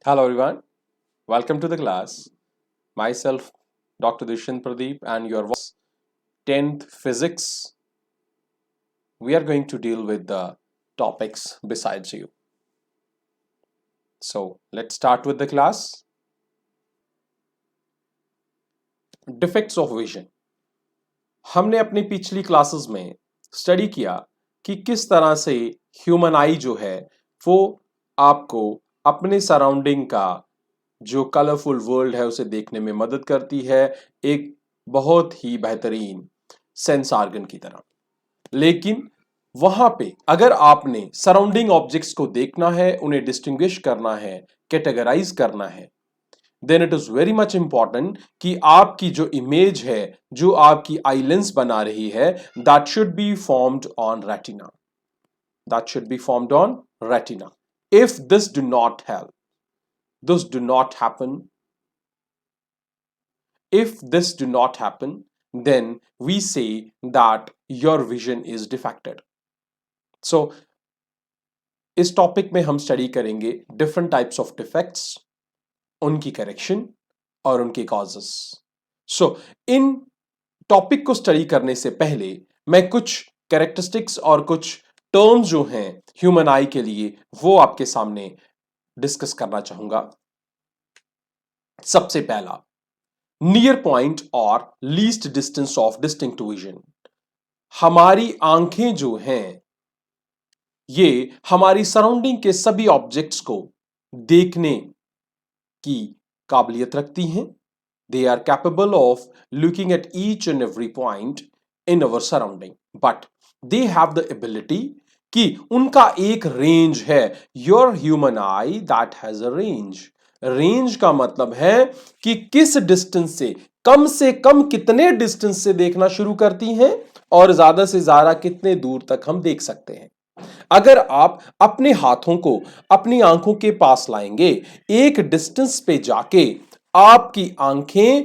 Hello everyone, welcome to the class. Myself, Dr. Dushyant Pradeep, and your 10th Physics. We are going to deal with the topics besides you. So let's start with the class. Defects of vision. हमने अपनी पिछली classes में study किया कि किस तरह से human आई जो है वो आपको अपने सराउंडिंग का जो कलरफुल वर्ल्ड है उसे देखने में मदद करती है एक बहुत ही बेहतरीन सेंस ऑर्गन की तरह। लेकिन वहां पे अगर आपने सराउंडिंग ऑब्जेक्ट्स को देखना है, उन्हें डिस्टिंग्विश करना है, कैटेगराइज करना है, then it is very much important कि आपकी जो इमेज है, जो आपकी आई लेंस बना रही है, that should be formed on retina. That should be formed on retina. If this do not help, this do not happen if this do not happen, then we say that your vision is defected. So इस topic में हम study करेंगे different types of defects, उनकी correction और उनके causes. सो इन topic को study करने से पहले मैं कुछ कैरेक्टरिस्टिक्स और कुछ टर्म्स जो हैं ह्यूमन आई के लिए वो आपके सामने डिस्कस करना चाहूंगा। सबसे पहला, नियर पॉइंट और least distance of distinct vision. हमारी आंखें जो हैं ये हमारी सराउंडिंग के सभी ऑब्जेक्ट्स को देखने की काबिलियत रखती हैं। They are capable of looking at each and every point in our surrounding, but they have the ability कि उनका एक रेंज है। Your human eye that has a range. Range का मतलब है कि किस डिस्टेंस से कम कितने डिस्टेंस से देखना शुरू करती हैं और ज्यादा से ज्यादा कितने दूर तक हम देख सकते हैं। अगर आप अपने हाथों को अपनी आंखों के पास लाएंगे, एक डिस्टेंस पे जाके आपकी आंखें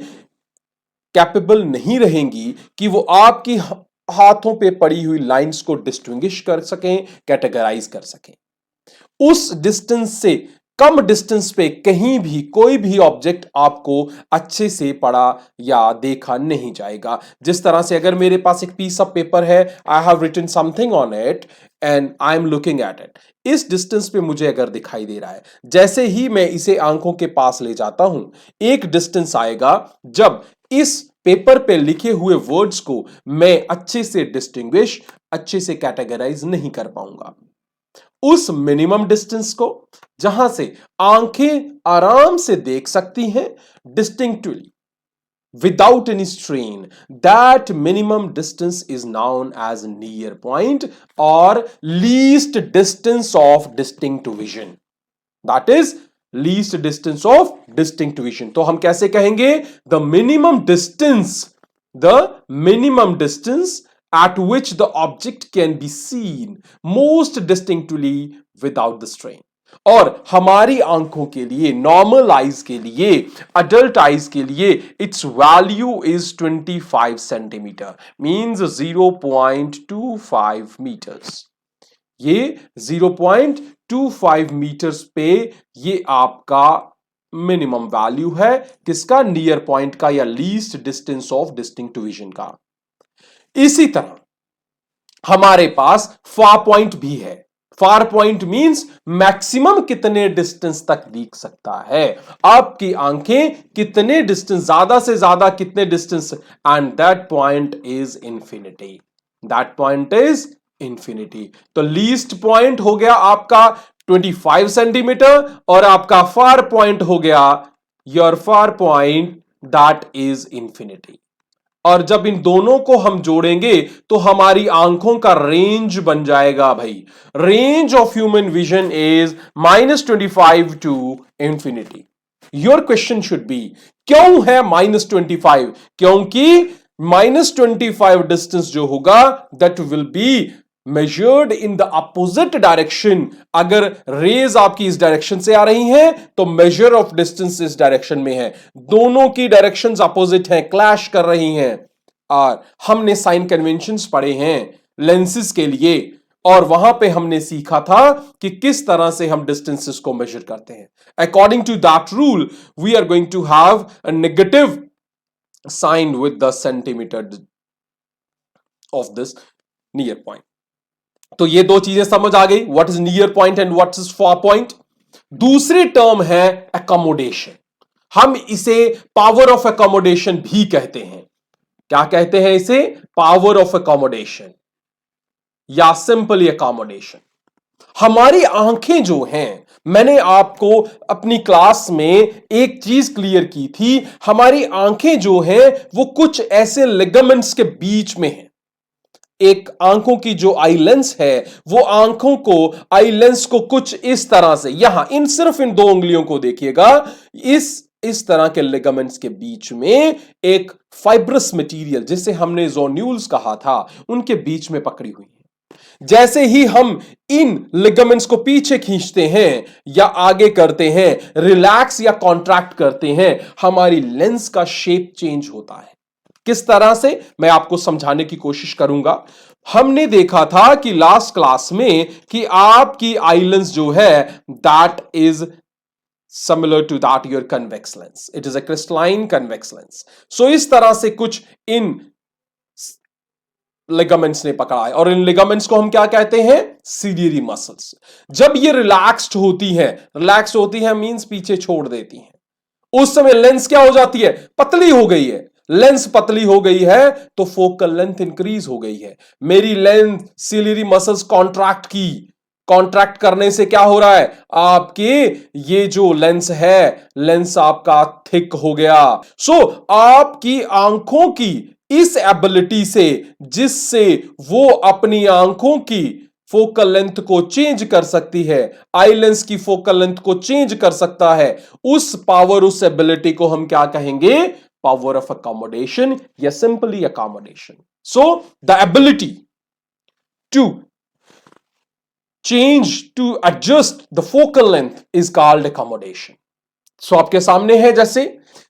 कैपेबल नहीं रहेंगी कि वो आपकी हाथों पे पड़ी हुई लाइंस को डिस्टिंग्विश कर सकें, कैटेगराइज कर सकें। उस डिस्टेंस से कम डिस्टेंस पे कहीं भी कोई भी ऑब्जेक्ट आपको अच्छे से पढ़ा या देखा नहीं जाएगा। जिस तरह से अगर मेरे पास एक पीस ऑफ पेपर है, I have written something on it and I am looking at it, इस डिस्टेंस पे मुझे अगर दिखाई दे रहा है, जैसे ही मैं इसे आंखों के पास ले जाता हूं, एक डिस्टेंस आएगा जब इस पेपर पे लिखे हुए वर्ड्स को मैं अच्छे से डिस्टिंग्विश, अच्छे से कैटेगराइज नहीं कर पाऊंगा। उस मिनिमम डिस्टेंस को जहां से आंखें आराम से देख सकती हैं distinctly without any strain, that minimum distance is known as near point or least distance of distinct vision. That is least distance of distinct vision. तो हम कैसे कहेंगे? The minimum distance at which the object can be seen most distinctly without the strain. और हमारी आंखों के लिए, normal eyes के लिए, अडल्ट आइज के लिए its value is 25 centimetre, means 0.25 metres. ये 0.25 मीटर्स पे ये आपका मिनिमम वैल्यू है किसका? नियर पॉइंट का या least distance of distinct vision का। इसी तरह हमारे पास फार पॉइंट भी है। फार पॉइंट मींस मैक्सिमम कितने डिस्टेंस तक दिख सकता है, आपकी आंखें कितने डिस्टेंस, ज्यादा से ज्यादा कितने distance, and that point is infinity. That point is infinity. तो लीस्ट पॉइंट हो गया आपका 25 सेंटीमीटर और आपका फार पॉइंट हो गया, your far point that is infinity. और जब इन दोनों को हम जोड़ेंगे तो हमारी आंखों का रेंज बन जाएगा भाई। Range of human vision is -25 to infinity. Your question should be, क्यों है -25? क्योंकि -25 डिस्टेंस जो होगा that will be measured in the opposite direction. अगर रेज आपकी इस डायरेक्शन से आ रही हैं तो मेजर ऑफ डिस्टेंस इस डायरेक्शन में है। दोनों की डायरेक्शंस अपोजिट हैं, क्लैश कर रही हैं। और हमने साइन कन्वेंशंस पढ़े हैं लेंसेज के लिए, और वहां पे हमने सीखा था कि किस तरह से हम डिस्टेंसेस को मेजर करते हैं। According to that rule we are going to have a negative sign with the centimetre of this near point. तो ये दो चीजें समझ आ गई, what is near point and what is far point. दूसरी टर्म है अकोमोडेशन। हम इसे पावर ऑफ अकोमोडेशन भी कहते हैं। क्या कहते हैं इसे? पावर ऑफ अकोमोडेशन या सिंपली अकोमोडेशन। हमारी आंखें जो हैं, मैंने आपको अपनी क्लास में एक चीज क्लियर की थी, हमारी आंखें जो हैं वो कुछ ऐसे लिगामेंट्स के बीच में हैं। एक आंखों की जो आई लेंस है वो आंखों को, आई लेंस को कुछ इस तरह से, यहां सिर्फ इन दो उंगलियों को देखिएगा, इस तरह के लिगामेंट्स के बीच में एक फाइब्रस मटेरियल जिसे हमने जोन्यूल्स कहा था उनके बीच में पकड़ी हुई है। जैसे ही हम इन लिगामेंट्स को पीछे खींचते हैं या आगे करते हैं, रिलैक्स या कॉन्ट्रैक्ट करते हैं, हमारी लेंस का शेप चेंज होता है। किस तरह से, मैं आपको समझाने की कोशिश करूंगा। हमने देखा था कि लास्ट क्लास में कि आपकी आई लेंस जो है that is similar to that your convex lens. It is a crystalline convex lens. So इस तरह से कुछ इन लिगामेंट्स ने पकड़ा है और इन लिगामेंट्स को हम क्या कहते हैं? Ciliary muscles. जब ये रिलैक्स्ड होती है मींस पीछे छोड़ देती हैं, उस समय लेंस क्या हो जाती है? पतली हो गई है। लेंस पतली हो गई है तो फोकल लेंथ इंक्रीज हो गई है। मेरी लेंथ सीलियरी मसल्स कॉन्ट्रैक्ट की, कॉन्ट्रैक्ट करने से क्या हो रहा है? आपके ये जो लेंस है, लेंस आपका थिक हो गया। सो आपकी आंखों की इस एबिलिटी से, जिससे वो अपनी आंखों की फोकल लेंथ को चेंज कर सकती है, आई लेंस की फोकल लेंथ को चेंज कर सकता है, उस पावर, उस एबिलिटी को हम क्या कहेंगे? पावर ऑफ अकोमोडेशन या simply accommodation. So the ability to change to adjust the focal length is called accommodation. So आपके सामने है, जैसे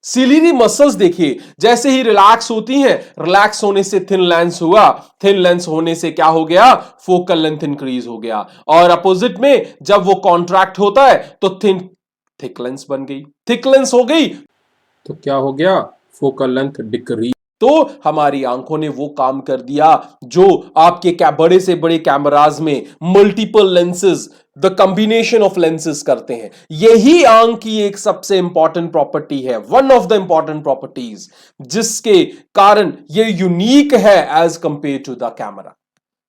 सिलियरी मसल्स देखिए, जैसे ही रिलैक्स होती हैं, रिलैक्स होने से थिन लेंस हुआ, थिन लेंस होने से क्या हो गया? फोकल लेंथ इंक्रीज हो गया। और अपोजिट में जब वो कॉन्ट्रैक्ट होता है तो थिक लेंस बन गई। थिक लेंस हो गई तो क्या हो गया? Focal length decrease. तो हमारी आंखों ने वो काम कर दिया जो आपके बड़े से बड़े कैमराज में multiple lenses, the combination of lenses करते हैं। यही आंख की एक सबसे इंपॉर्टेंट प्रॉपर्टी है, one of the important properties, जिसके कारण ये यूनिक है as compare to the camera.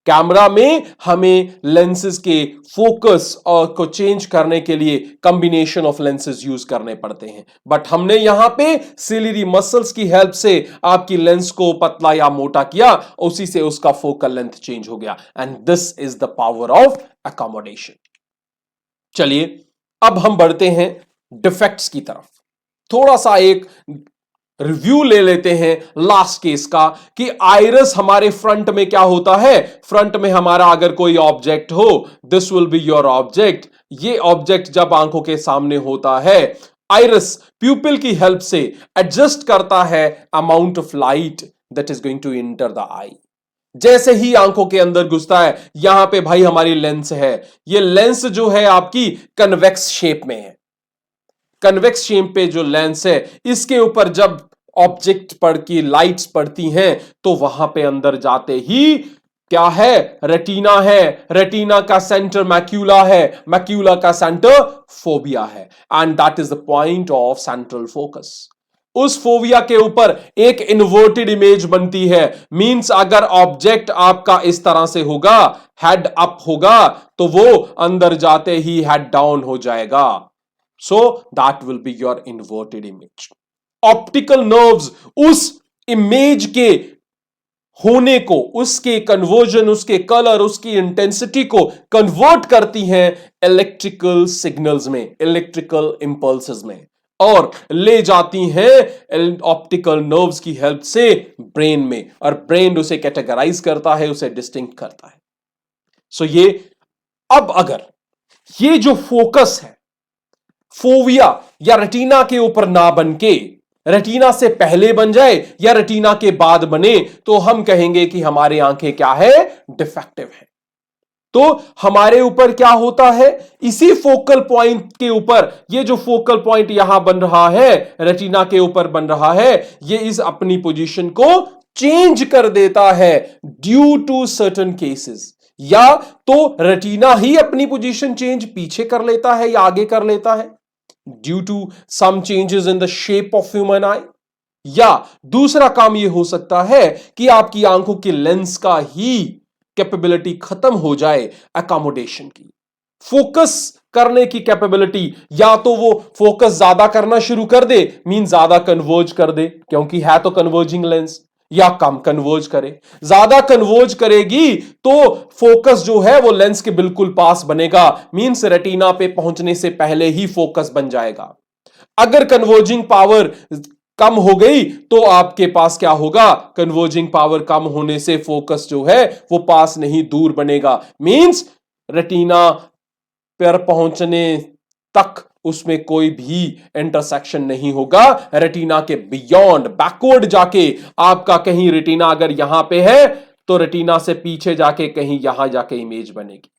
Camera में हमें लेंसेज के फोकस को चेंज करने के लिए कॉम्बिनेशन ऑफ लेंसेज यूज करने पड़ते हैं, बट हमने यहां पे सिलियरी मसल्स की हेल्प से आपकी लेंस को पतला या मोटा किया, उसी से उसका फोकल लेंथ चेंज हो गया। And this is the power of accommodation. चलिए अब हम बढ़ते हैं डिफेक्ट्स की तरफ। थोड़ा सा एक रिव्यू ले लेते हैं लास्ट केस का कि आइरिस हमारे फ्रंट में क्या होता है। फ्रंट में हमारा अगर कोई ऑब्जेक्ट हो, this will be your object. ये ऑब्जेक्ट जब आंखों के सामने होता है, आइरिस प्यूपिल की हेल्प से एडजस्ट करता है amount of light that is going to enter the eye. जैसे ही आंखों के अंदर घुसता है, यहां पे भाई हमारी लेंस है, ये लेंस जो है आपकी कन्वेक्स शेप में है। कन्वेक्स शेप पे जो लेंस है, इसके ऊपर जब ऑब्जेक्ट पर की लाइट्स पड़ती हैं तो वहां पे अंदर जाते ही क्या है? रेटिना है। रेटिना का सेंटर मैक्यूला है, मैक्यूला का सेंटर फोबिया है, and that is the point of central focus. उस फोबिया के ऊपर एक इन्वर्टेड इमेज बनती है। मींस अगर ऑब्जेक्ट आपका इस तरह से होगा, हेड अप होगा, तो वो अंदर जाते ही हेड डाउन हो जाएगा। So that will be your inverted image. Optical nerves उस इमेज के होने को, उसके कन्वर्जन, उसके कलर, उसकी इंटेंसिटी को कन्वर्ट करती हैं इलेक्ट्रिकल सिग्नल्स में, इलेक्ट्रिकल इंपल्सेस में, और ले जाती हैं ऑप्टिकल नर्व्स की हेल्प से ब्रेन में, और ब्रेन उसे कैटेगराइज करता है, उसे डिस्टिंक्ट करता है। सो ये अब अगर ये जो फोकस है फोविया या रेटिना के ऊपर ना बनके रेटिना से पहले बन जाए या रेटिना के बाद बने, तो हम कहेंगे कि हमारी आंखें क्या है? डिफेक्टिव है। तो हमारे ऊपर क्या होता है, इसी फोकल पॉइंट के ऊपर, ये जो फोकल पॉइंट यहां बन रहा है, रेटिना के ऊपर बन रहा है, ये इस अपनी पोजीशन को चेंज कर देता है ड्यू टू सर्टेन केसेस। या तो रेटिना ही अपनी पोजीशन चेंज पीछे कर लेता है या आगे कर लेता है due to some changes in the shape of human eye, या दूसरा काम यह हो सकता है कि आपकी आंखों के लेंस का ही कैपेबिलिटी खत्म हो जाए अकोमोडेशन की, फोकस करने की कैपेबिलिटी, या तो वो फोकस ज्यादा करना शुरू कर दे, मीन ज्यादा कन्वर्ज कर दे क्योंकि है तो कन्वर्जिंग लेंस, या कम कन्वर्ज करे। ज्यादा कन्वर्ज करेगी तो फोकस जो है वो लेंस के बिल्कुल पास बनेगा, मींस रेटिना पे पहुंचने से पहले ही फोकस बन जाएगा। अगर कन्वर्जिंग पावर कम हो गई तो आपके पास क्या होगा, कन्वर्जिंग पावर कम होने से फोकस जो है वो पास नहीं दूर बनेगा, मींस रेटिना पर पहुंचने तक उसमें कोई भी इंटरसेक्शन नहीं होगा, रेटिना के बियॉन्ड बैकवर्ड जाके आपका कहीं रेटिना अगर यहां पे है तो रेटिना से पीछे जाके कहीं यहां जाके इमेज बनेगी।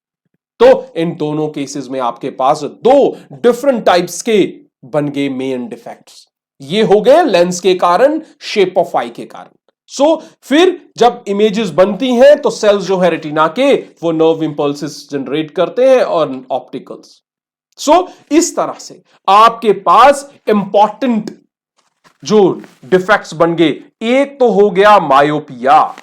तो इन दोनों केसेस में आपके पास दो डिफरेंट टाइप्स के बन गए मेन डिफेक्ट्स, ये हो गए लेंस के कारण, शेप ऑफ आई के कारण। फिर जब इमेजेस बनती हैं तो सेल्स जो है रेटिना के वो नर्व इंपल्सेस जनरेट करते हैं और ऑप्टिकल्स। इस तरह से आपके पास इंपॉर्टेंट जो डिफेक्ट्स बन गए, एक तो हो गया मायोपिया।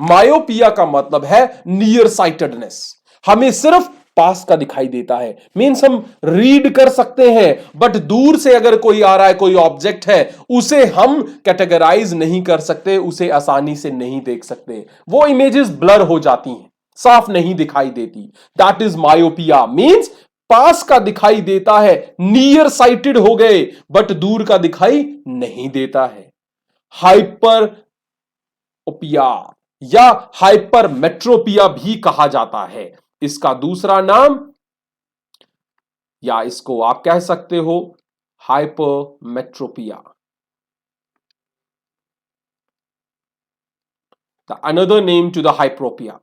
मायोपिया का मतलब है नियर साइटेडनेस, हमें सिर्फ पास का दिखाई देता है, मींस हम रीड कर सकते हैं बट दूर से अगर कोई आ रहा है, कोई ऑब्जेक्ट है, उसे हम कैटेगराइज नहीं कर सकते, उसे आसानी से नहीं देख सकते, वो इमेजेस ब्लर हो जाती हैं, साफ नहीं दिखाई देती। दैट इज मायोपिया, मींस पास का दिखाई देता है, नियर साइटेड हो गए बट दूर का दिखाई नहीं देता है। हाइपरोपिया या हाइपरमेट्रोपिया भी कहा जाता है, इसका दूसरा नाम, या इसको आप कह सकते हो hypermetropia. The another name to the hyperopia,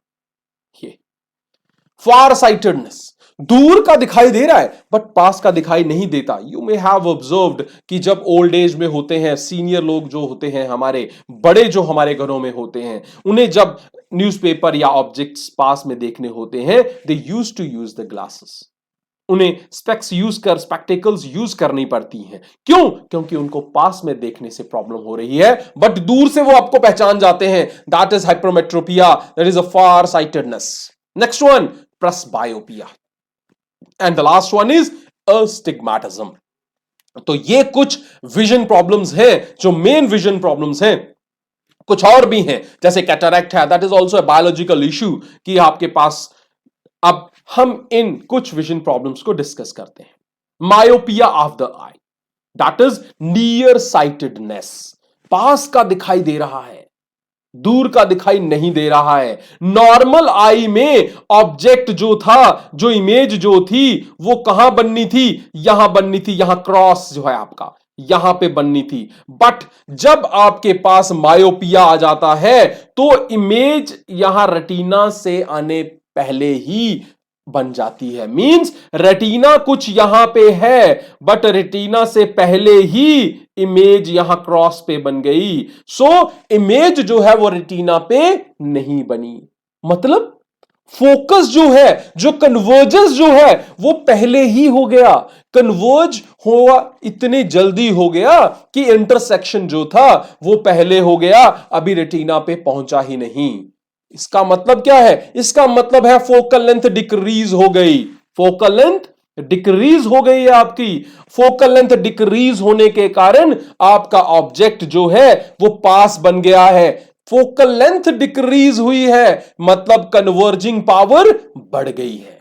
ये फार साइटेडनेस, दूर का दिखाई दे रहा है बट पास का दिखाई नहीं देता। यू मे हैव ऑब्जर्व्ड कि जब ओल्ड एज में होते हैं, सीनियर लोग जो होते हैं, हमारे बड़े जो हमारे घरों में होते हैं, उन्हें जब न्यूज़पेपर या ऑब्जेक्ट्स पास में देखने होते हैं, they use to use the glasses, उन्हें स्पेक्टिकल्स यूज करनी पड़ती हैं। क्यों? क्योंकि उनको पास में देखने से प्रॉब्लम हो रही है बट दूर से वो आपको पहचान जाते हैं। That is hypermetropia, that is a far sightedness. Next one, presbyopia, and the last one is astigmatism. तो ये कुछ विजन प्रॉब्लम्स हैं, जो मेन विजन प्रॉब्लम्स हैं। कुछ और भी हैं, जैसे कैटरैक्ट है, that is also a biological issue कि आपके पास। अब हम इन कुछ विजन प्रॉब्लम्स को डिस्कस करते हैं। Myopia of the eye, that is near sightedness, पास का दिखाई दे रहा है, दूर का दिखाई नहीं दे रहा है। नॉर्मल आई में ऑब्जेक्ट जो था, जो इमेज जो थी, वो कहां बननी थी, यहां बननी थी, यहां क्रॉस जो है आपका यहां पे बननी थी। बट जब आपके पास मायोपिया आ जाता है तो इमेज यहां रेटिना से आने पहले ही बन जाती है, मींस रेटिना कुछ यहां पे है बट रेटिना से पहले ही इमेज यहां क्रॉस पे बन गई। इमेज जो है वो रेटिना पे नहीं बनी, मतलब फोकस जो है, जो कन्वर्जेंस जो है वो पहले ही हो गया, कन्वर्ज हुआ इतने जल्दी हो गया कि इंटरसेक्शन जो था वो पहले हो गया, अभी रेटिना पे पहुंचा ही नहीं। इसका मतलब क्या है? इसका मतलब है फोकल लेंथ डिक्रीज हो गई, फोकल लेंथ डिक्रीज हो गई है आपकी। फोकल लेंथ डिक्रीज होने के कारण आपका ऑब्जेक्ट जो है वो पास बन गया है। फोकल लेंथ डिक्रीज हुई है मतलब कन्वर्जिंग पावर बढ़ गई है,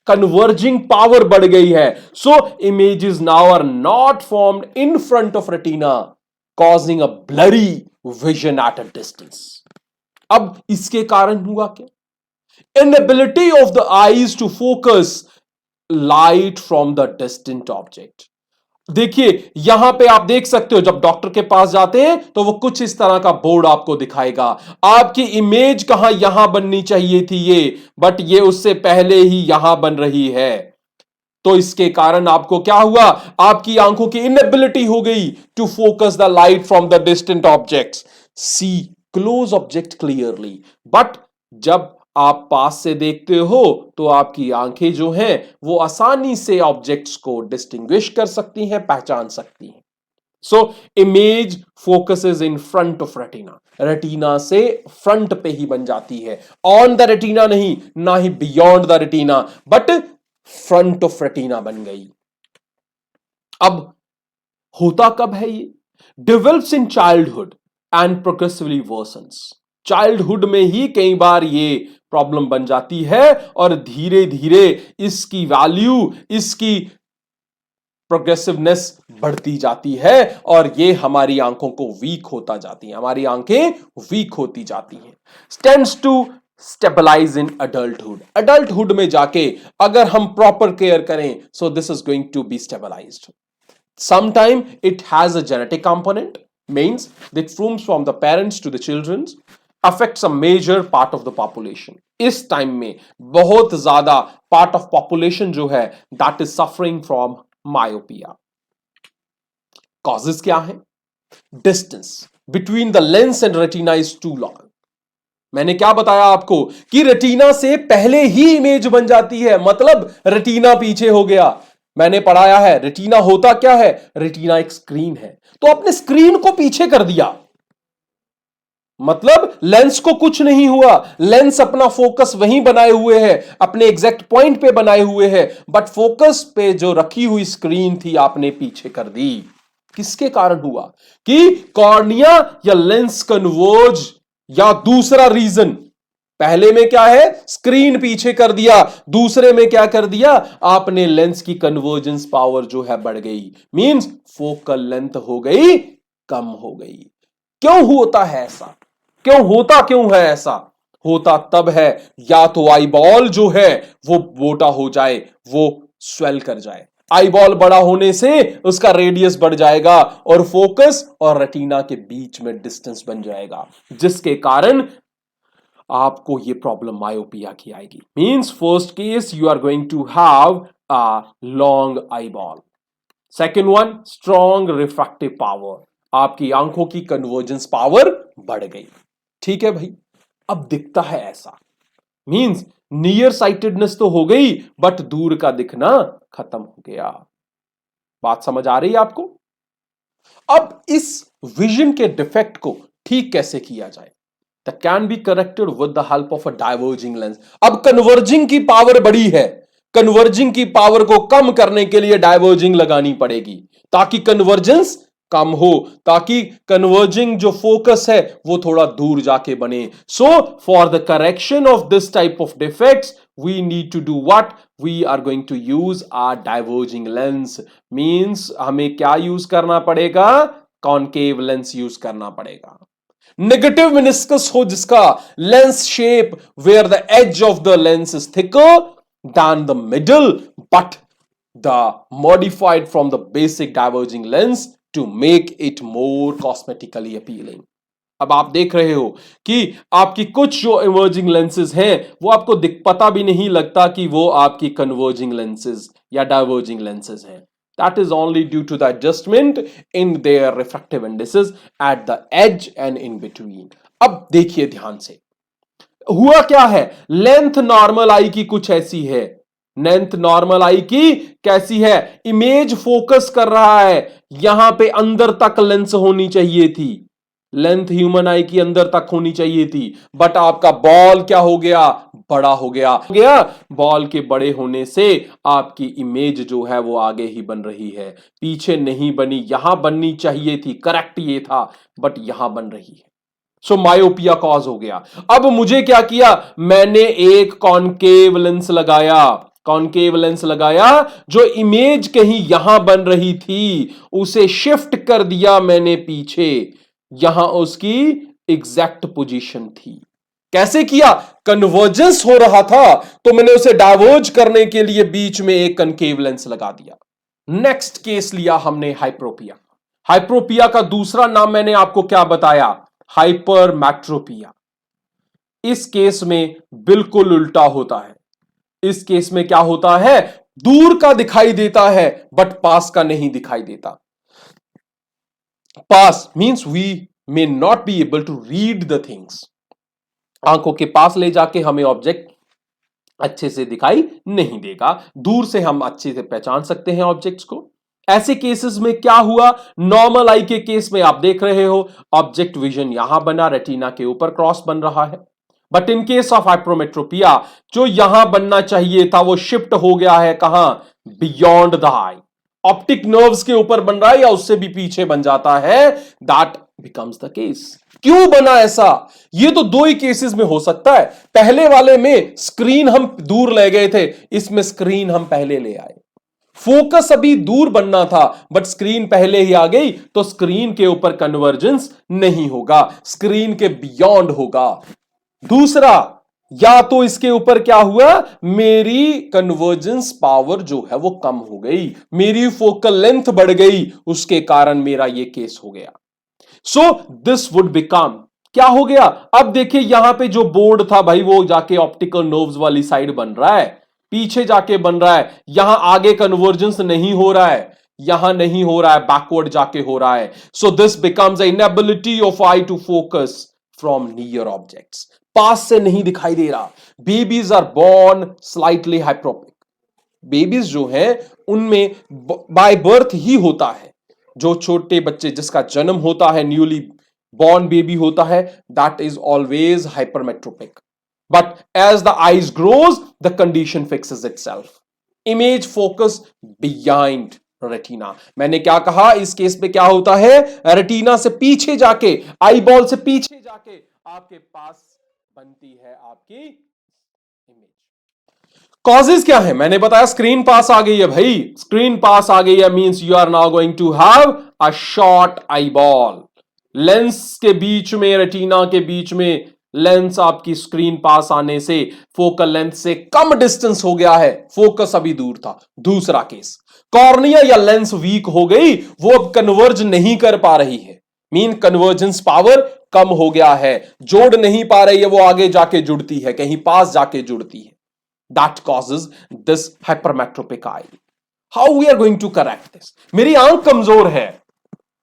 कन्वर्जिंग पावर बढ़ गई है। So images now are not formed in front of retina, causing a blurry vision at a distance. अब इसके कारण हुआ क्या? Inability of the eyes to focus light from the distant object. देखिए यहां पे आप देख सकते हो, जब डॉक्टर के पास जाते हैं तो वो कुछ इस तरह का बोर्ड आपको दिखाएगा। आपकी इमेज कहां यहां बननी चाहिए थी ये, बट ये उससे पहले ही यहां बन रही है। तो इसके कारण आपको क्या हुआ, आपकी आंखों की इनएबिलिटी हो गई to focus the light from the distant objects, see close object clearly. But जब आप पास से देखते हो तो आपकी आंखें जो हैं वो आसानी से ऑब्जेक्ट्स को डिस्टिंग्विश कर सकती हैं, पहचान सकती हैं। So image focuses in front of retina, retina से फ्रंट पे ही बन जाती है, ऑन द रेटिना नहीं, ना ही beyond the retina, but front of retina बन गई। अब होता कब है ये, develops in childhood and progressively worsens. Childhood में ही कई बार ये प्रॉब्लम बन जाती है और धीरे धीरे इसकी वैल्यू, इसकी प्रोग्रेसिवनेस बढ़ती जाती है और ये हमारी आंखों को वीक होता जाती है, हमारी आंखें वीक होती जाती हैं। Tends to stabilize in adulthood, adulthood में जाके अगर हम प्रॉपर केयर करें, so this is going to be stabilized. Sometime it has a genetic component, means that forms from the parents to the children, affects a major part of the population. इस time में बहुत ज्यादा part of population जो है that is suffering from myopia. Causes क्या है, distance between the lens and retina is too long. मैंने क्या बताया आपको कि रेटिना से पहले ही इमेज बन जाती है, मतलब रेटिना पीछे हो गया। मैंने पढ़ाया है रेटिना होता क्या है, रेटिना एक स्क्रीन है, तो आपने स्क्रीन को पीछे कर दिया, मतलब लेंस को कुछ नहीं हुआ, लेंस अपना फोकस वहीं बनाए हुए है, अपने एग्जैक्ट पॉइंट पे बनाए हुए है, बट फोकस पे जो रखी हुई स्क्रीन थी आपने पीछे कर दी। किसके कारण हुआ, कि कॉर्निया या लेंस कन्वर्ज, या दूसरा रीजन, पहले में क्या है स्क्रीन पीछे कर दिया, दूसरे में क्या कर दिया आपने लेंस की कन्वर्जेंस पावर जो है बढ़ गई, मींस फोकल लेंथ हो गई कम हो गई। क्यों होता है ऐसा, क्यों है ऐसा, होता तब है या तो आई बॉल जो है वो मोटा हो जाए, वो स्वेल कर जाए, आई बॉल बड़ा होने से उसका रेडियस बढ़ जाएगा और फोकस और रेटिना के बीच में डिस्टेंस बन जाएगा, जिसके कारण आपको ये प्रॉब्लम मायोपिया की आएगी। Means first case you are going to have a long eyeball, second one strong refractive power, आपकी आंखों की कन्वर्जेंस पावर बढ़ गई। ठीक है भाई, अब दिखता है ऐसा, मींस नियर साइटेडनेस तो हो गई बट दूर का दिखना खत्म हो गया। बात समझ आ रही है आपको। अब इस विजन के डिफेक्ट को ठीक कैसे किया जाए, that can be corrected with the help of a diverging lens। अब कन्वर्जिंग की पावर बड़ी है, कन्वर्जिंग की पावर को कम करने के लिए डाइवर्जिंग लगानी पड़ेगी ताकि कन्वर्जेंस कम हो, ताकि कन्वर्जिंग जो फोकस है वो थोड़ा दूर जाके बने। So for the correction of this type of defects we need to do what, we are going to use are diverging lens. Means हमें क्या यूज करना पड़ेगा, कॉनकेव लेंस यूज करना पड़ेगा। नेगेटिव मेनिस्कस हो जिसका lens shape where the edge of the lens is thicker than the middle, but the modified from the basic diverging lens to make it more cosmetically appealing। अब आप देख रहे हो कि आपकी कुछ जो इमर्जिंग लेंसेज हैं वो आपको पता भी नहीं लगता कि वो आपकी कन्वर्जिंग लेंसेज या डाइवर्जिंग लेंसेज हैं। That is only due to the adjustment in their refractive indices at the edge and in between। अब देखिए ध्यान से, हुआ क्या है, लेंथ नॉर्मल आई की कुछ ऐसी है, लेंथ नॉर्मल आई की कैसी है, इमेज फोकस कर रहा है, यहां पे अंदर तक लेंस होनी चाहिए थी, लेंथ ह्यूमन आई की अंदर तक होनी चाहिए थी, बट आपका बॉल क्या हो गया, बड़ा हो गया बॉल के बड़े होने से आपकी इमेज जो है वो आगे ही बन रही है, पीछे नहीं बनी, यहां बननी चाहिए थी, करेक्ट ये था, बट यहां बन रही है। सो मायोपिया कॉज हो गया। अब मुझे क्या किया, मैंने एक कॉनकेव लेंस लगाया, कॉनकेव लेंस लगाया, जो इमेज कहीं यहां बन रही थी उसे शिफ्ट कर दिया मैंने पीछे, यहां उसकी एग्जैक्ट पोजीशन थी। कैसे किया, कन्वर्जेंस हो रहा था तो मैंने उसे डाइवर्ज करने के लिए बीच में एक कनकेव लेंस लगा दिया। नेक्स्ट केस लिया हमने हाइप्रोपिया। हाइप्रोपिया का दूसरा नाम मैंने आपको क्या बताया? हाइपरमेट्रोपिया। इस केस में बिल्कुल उल्टा होता है। इस केस में क्या होता है? दूर का दिखाई देता है बट पास का नहीं दिखाई देता। पास means we may not be able to read the things. आंखों के पास ले जाके हमें ऑब्जेक्ट अच्छे से दिखाई नहीं देगा, दूर से हम अच्छे से पहचान सकते हैं ऑब्जेक्ट्स को। ऐसे केसेस में क्या हुआ? नॉर्मल आई के केस में आप देख रहे हो ऑब्जेक्ट विजन यहां बना, रेटिना के ऊपर क्रॉस बन रहा है। But in case of hypermetropia जो यहां बनना चाहिए था वो शिफ्ट हो गया है कहां? Beyond the I. Optic nerves के ऊपर बन रहा है या उससे भी पीछे बन जाता है। That becomes the case. क्यों बना ऐसा? ये तो दो ही केसेस में हो सकता है। पहले वाले में स्क्रीन हम दूर ले गए थे, इसमें स्क्रीन हम पहले ले आए। फोकस अभी दूर बनना था बट स्क्रीन पहले ही आ गई, तो स्क्रीन के ऊपर कन्वर्जेंस नहीं होगा, स्क्रीन के बियॉन्ड होगा। दूसरा, या तो इसके ऊपर क्या हुआ? मेरी कन्वर्जेंस पावर जो है वो कम हो गई, मेरी फोकल लेंथ बढ़ गई, उसके कारण मेरा ये केस हो गया। सो दिस वुड बिकम, क्या हो गया? अब देखिए यहां पे जो बोर्ड था भाई वो जाके ऑप्टिकल नर्व्स वाली साइड बन रहा है, पीछे जाके बन रहा है, यहां आगे कन्वर्जेंस नहीं हो रहा है, यहां नहीं हो रहा है, बैकवर्ड जाके हो रहा है। So this becomes inability of eye to focus from near objects. पास से नहीं दिखाई दे रहा। Babies are born slightly hyperopic. Babies जो हैं उनमें बाय बर्थ ही होता है, जो छोटे बच्चे जिसका जन्म होता है, न्यूली बॉर्न बेबी होता है, that is always hypermetropic. But as the eyes grows the condition fixes itself. Image focus behind retina. मैंने क्या कहा? इस केस में क्या होता है? रेटिना से पीछे जाके, आई बॉल से पीछे जाके आपके पास बनती है आपकी इमेज। कॉजेज क्या है? मैंने बताया स्क्रीन पास आ गई है भाई, स्क्रीन पास आ गई है means you are now going to have a short eyeball. Lens के बीच में, रेटिना के बीच में लेंस आपकी स्क्रीन पास आने से फोकल लेंथ से कम डिस्टेंस हो गया है, फोकस अभी दूर था। दूसरा केस, कॉर्निया या लेंस वीक हो गई, वो अब कन्वर्ज नहीं कर पा रही है, मीन कन्वर्जेंस पावर कम हो गया है, जोड़ नहीं पा रही है, वो आगे जाके जुड़ती है, कहीं पास जाके जुड़ती है। That causes this hypermetropic eye. How we are going to correct this? मेरी आंख कमजोर है,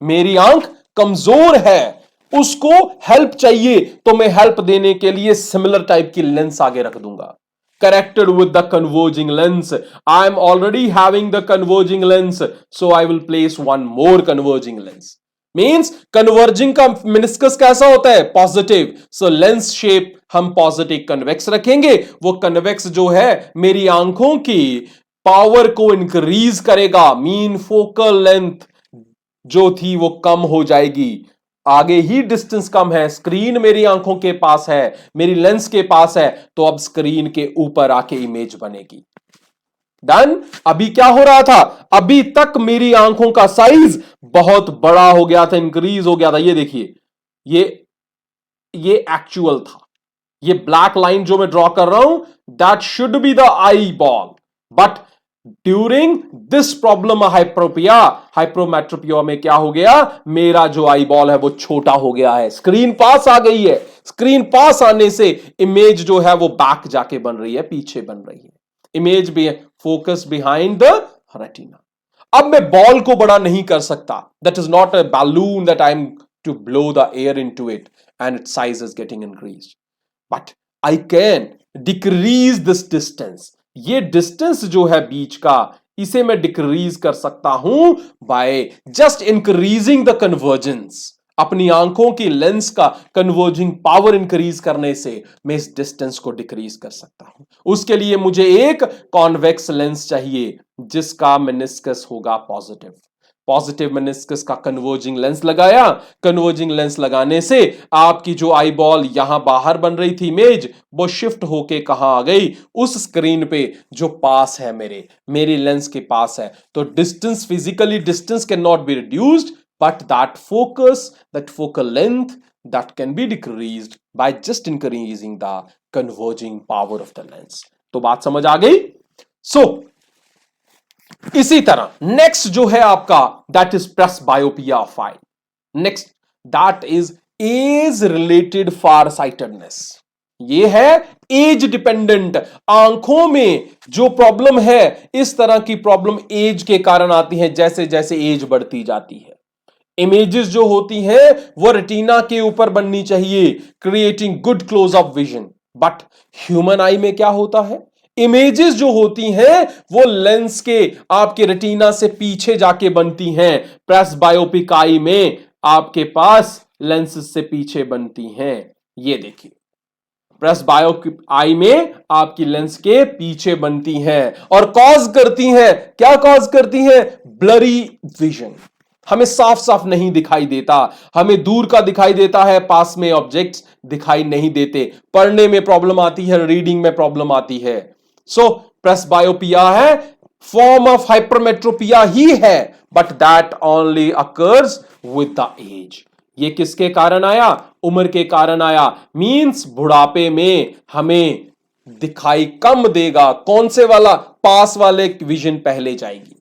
मेरी आंख कमजोर है, उसको हेल्प चाहिए तो मैं हेल्प देने के लिए सिमिलर टाइप की लेंस आगे रख दूंगा। Corrected with the converging lens. I am already having the converging lens, so I will place one more converging lens. Means converging का मिनिस्कस कैसा होता है? पॉजिटिव। सो लेंस शेप हम पॉजिटिव कन्वेक्स रखेंगे, वो कन्वेक्स जो है मेरी आंखों की पावर को इंक्रीज करेगा, मीन फोकल लेंथ जो थी वो कम हो जाएगी। आगे ही डिस्टेंस कम है, स्क्रीन मेरी आंखों के पास है, मेरी लेंस के पास है, तो अब स्क्रीन के ऊपर आके इमेज बनेगी। डन। अभी क्या हो रहा था? अभी तक मेरी आंखों का साइज बहुत बड़ा हो गया था, इंक्रीज हो गया था। ये देखिए, ये एक्चुअल था। ये ब्लैक लाइन जो मैं ड्रॉ कर रहा हूं, that should be the eyeball, but during this problem hyperopia, hypermetropia में क्या हो गया? मेरा जो आई बॉल है वो छोटा हो गया है, स्क्रीन पास आ गई है। स्क्रीन पास आने से इमेज जो है वो बैक जाके बन रही है, पीछे बन रही है। इमेज भी फोकस बिहाइंड द रेटिना। अब मैं बॉल को बड़ा नहीं कर सकता, that is not a balloon that I am to blow the air into it and its size is getting increased, but I can decrease this distance. ये distance जो है बीच का, इसे मैं डिक्रीज कर सकता हूं by just increasing the convergence. अपनी आंखों की लेंस का कन्वर्जिंग पावर इंक्रीज करने से मैं इस डिस्टेंस को डिक्रीज कर सकता हूं। उसके लिए मुझे एक कॉन्वेक्स लेंस चाहिए जिसका मेनिस्कस होगा पॉजिटिव। पॉजिटिव मेनिस्कस का कन्वर्जिंग लेंस लगाया। कन्वर्जिंग लेंस लगाने से आपकी जो आई बॉल यहां बाहर बन रही थी इमेज, वो शिफ्ट होके कहां आ गई? उस स्क्रीन पे जो पास है, मेरी लेंस के पास है। तो distance, physically distance can not be reduced, but that focus, that focal length, that can be decreased by just increasing the converging power of the lens. तो बात समझ आ गई? So इसी तरह नेक्स्ट जो है आपका that is presbyopia of I. Next that is age related far sightedness. ये है एज डिपेंडेंट, आंखों में जो प्रॉब्लम है इस तरह की प्रॉब्लम एज के कारण आती है, जैसे जैसे एज बढ़ती जाती है। इमेजेस जो होती हैं वो रेटिना के ऊपर बननी चाहिए, creating good close up vision. But human आई में क्या होता है, इमेजेस जो होती हैं वो लेंस के आपके रेटिना से पीछे जाके बनती हैं। प्रेसबायोपिक आई में आपके पास लेंस से पीछे बनती हैं। ये देखिए प्रेसबायोपिक आई में आपकी लेंस के पीछे बनती हैं और कॉज करती हैं, क्या कॉज करती हैं, ब्लरी विजन। हमें साफ साफ नहीं दिखाई देता, हमें दूर का दिखाई देता है, पास में ऑब्जेक्ट्स दिखाई नहीं देते, पढ़ने में प्रॉब्लम आती है, रीडिंग में प्रॉब्लम आती है। सो प्रेसबायोपिया है, फॉर्म ऑफ हाइपरमेट्रोपिया ही है, but that only occurs with the age. ये किसके कारण आया, उम्र के कारण आया। मींस बुढ़ापे में हमें दिखाई कम देगा, कौन से वाला, पास वाले विजन पहले जाएगी।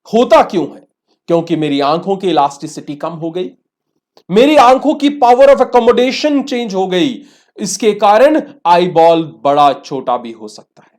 होता क्यों है, क्योंकि मेरी आंखों की इलास्टिसिटी कम हो गई, मेरी आंखों की पावर ऑफ अकोमोडेशन चेंज हो गई। इसके कारण आई बॉल बड़ा छोटा भी हो सकता है।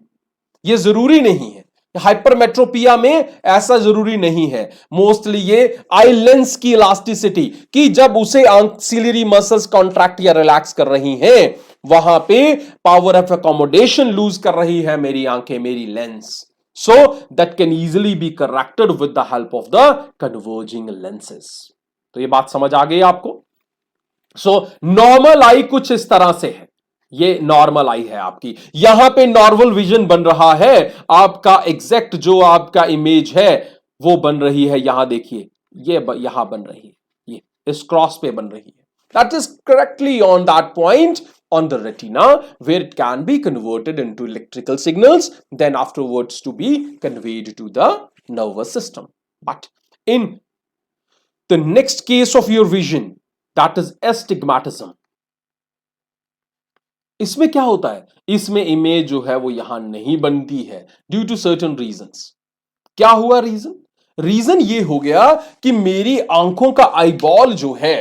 यह जरूरी नहीं है, हाइपरमेट्रोपिया में ऐसा जरूरी नहीं है। मोस्टली ये आई लेंस की इलास्टिसिटी कि जब उसे ऑक्सिलरी मसल्स कॉन्ट्रैक्ट या रिलैक्स कर रही हैं, वहां पे पावर ऑफ अकोमोडेशन लूज कर रही है मेरी आंखें, मेरी lens. So that can easily be corrected with the help of the converging lenses. तो ये बात समझ आ गई आपको। सो नॉर्मल आई कुछ इस तरह से है, ये नॉर्मल आई है आपकी, यहां पे नॉर्मल विजन बन रहा है, आपका एग्जैक्ट जो आपका इमेज है वो बन रही है, यहां देखिए ये यहां बन रही है, ये इस क्रॉस पे बन रही है। That is correctly on that point on the retina where it can be converted into electrical signals, then afterwards to be conveyed to the nervous system. But in the next case of your vision, that is astigmatism, इसमें क्या होता है, इसमें image जो है वो यहां नहीं बनती है ड्यू टू सर्टेन रीजंस। क्या हुआ रीजन, रीजन ये हो गया कि मेरी आंखों का आईबॉल जो है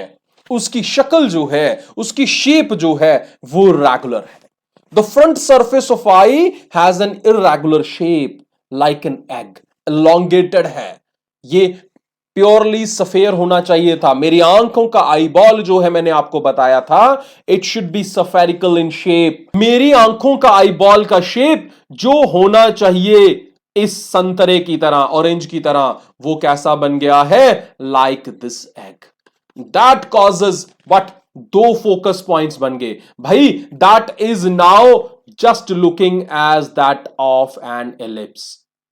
उसकी शक्ल जो है, उसकी शेप जो है वो रेगुलर है। The front surface of I has an irregular shape like an egg, elongated है। ये प्योरली सफेयर होना चाहिए था। मेरी आंखों का आईबॉल जो है, मैंने आपको बताया था, it should be spherical in shape. मेरी आंखों का आईबॉल का शेप जो होना चाहिए इस संतरे की तरह, ऑरेंज की तरह, वो कैसा बन गया है, like this egg. That causes what, दो फोकस पॉइंट्स बन गए भाई। That is now just looking as that of an ellipse.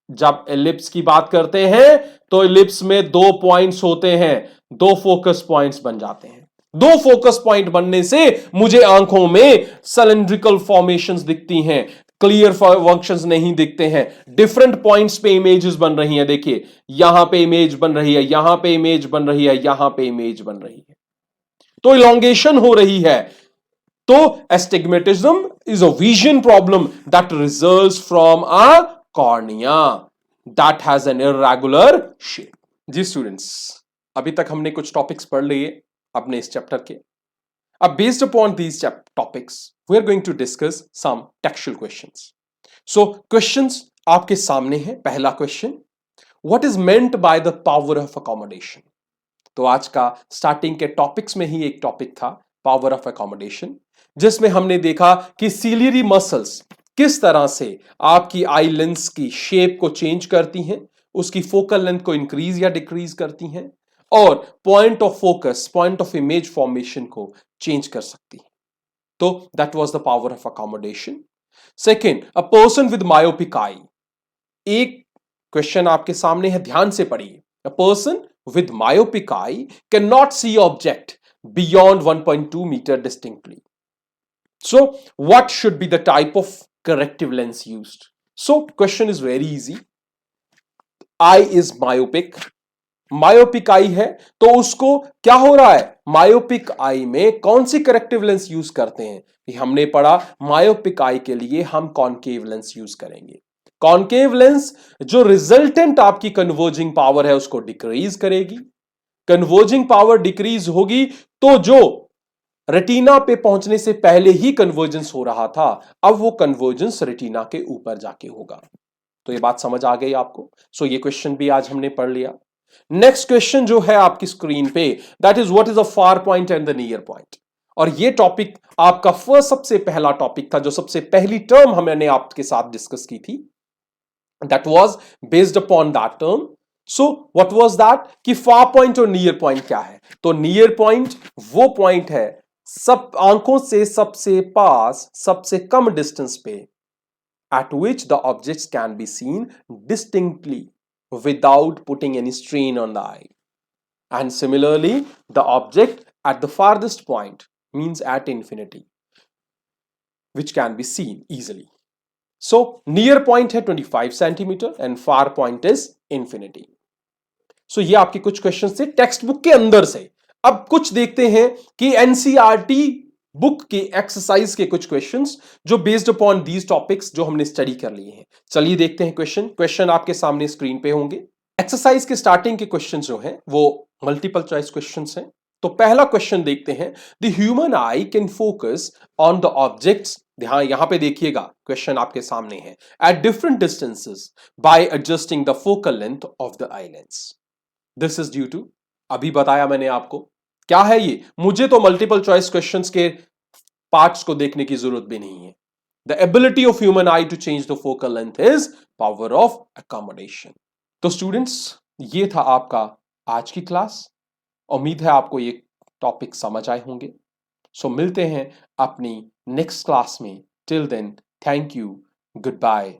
जब एलिप्स की बात करते हैं तो एलिप्स में दो पॉइंट्स होते हैं, दो फोकस पॉइंट्स बन जाते हैं। दो फोकस पॉइंट बनने से मुझे आंखों में सिलिंड्रिकल फॉर्मेशंस दिखती हैं, क्लियर फंक्शंस नहीं दिखते हैं। डिफरेंट पॉइंट्स पे इमेजेस बन रही हैं, देखिए यहां पे इमेज बन रही है, यहां पे इमेज बन रही है, यहां पे इमेज बन रही है, तो इलोंगेशन हो रही है। तो astigmatism is a vision problem that results from a cornea that has an irregular shape. जी स्टूडेंट्स, अभी तक हमने कुछ टॉपिक्स पढ़ लिए अपने इस चैप्टर के। अब based upon these topics we are going to discuss some textual questions. So questions आपके सामने है। पहला question, what is meant by the power of accommodation. तो आज का स्टार्टिंग के टॉपिक्स में ही एक टॉपिक था पावर ऑफ अकोमोडेशन, जिसमें हमने देखा कि सीलियरी मसल्स किस तरह से आपकी आई लेंस की शेप को चेंज करती हैं, उसकी फोकल लेंथ को इंक्रीज या डिक्रीज करती हैं, और point of focus, point of image formation को चेंज कर सकती हैं। तो that was the power of accommodation. Second, a person with myopic eye. एक क्वेश्चन आपके सामने है, ध्यान से पढ़िए। A person with myopic eye cannot see object beyond 1.2 meter distinctly. So what should be the type of corrective lens used? So question is very easy. Eye is myopic. Myopic eye है तो उसको क्या हो रहा है, myopic eye में कौन सी corrective lens use करते हैं, हमने पढ़ा मायोपिक आई के लिए हम कॉनकेव लेंस यूज करेंगे। कॉन्केव लेंस जो रिजल्टेंट आपकी कन्वर्जिंग पावर है उसको डिक्रीज करेगी। कन्वर्जिंग पावर डिक्रीज होगी तो जो रेटिना पे पहुंचने से पहले ही कन्वर्जेंस हो रहा था, अब वो कन्वर्जेंस रेटिना के ऊपर जाके होगा। तो ये बात समझ आ गई आपको। सो ये क्वेश्चन भी आज हमने पढ़ लिया। नेक्स्ट क्वेश्चन जो है आपकी स्क्रीन पे, that is what is a far point and the near point. और ये टॉपिक आपका फर्स्ट सबसे पहला टॉपिक था, जो सबसे पहली टर्म हमने आपके साथ डिस्कस की थी, that was based upon that term. So what was that कि फार पॉइंट और नियर पॉइंट क्या है। तो नियर पॉइंट वो पॉइंट है सब आंखों से सबसे पास, सबसे कम डिस्टेंस पे, at which the objects can be seen distinctly without putting any strain on the eye. And similarly, the object at the farthest point, means at infinity, which can be seen easily. So near point है 25 centimeter and far point is infinity. So ये आपके कुछ question थे text book के अंदर से। अब कुछ देखते हैं कि एनसीईआरटी बुक के एक्सरसाइज के कुछ क्वेश्चंस जो बेस्ड अपॉन दीज टॉपिक्स जो हमने स्टडी कर लिए हैं। चलिए देखते हैं क्वेश्चन आपके सामने स्क्रीन पे होंगे। एक्सरसाइज के स्टार्टिंग के क्वेश्चन जो हैं वो मल्टीपल चॉइस क्वेश्चंस हैं। तो पहला क्वेश्चन देखते हैं, the human eye can focus on the objects, ध्यान यहां पे देखिएगा, क्वेश्चन आपके सामने है, at different distances by adjusting the focal length of the eye lens. This is due to, अभी बताया मैंने आपको क्या है ये, मुझे तो मल्टीपल चॉइस क्वेश्चंस के पार्ट्स को देखने की जरूरत भी नहीं है। The ability of human eye to change the focal length is power of accommodation. तो स्टूडेंट्स, ये था आपका आज की क्लास। उम्मीद है आपको ये टॉपिक समझ आए होंगे। सो मिलते हैं अपनी नेक्स्ट क्लास में। Till then, thank you, good bye.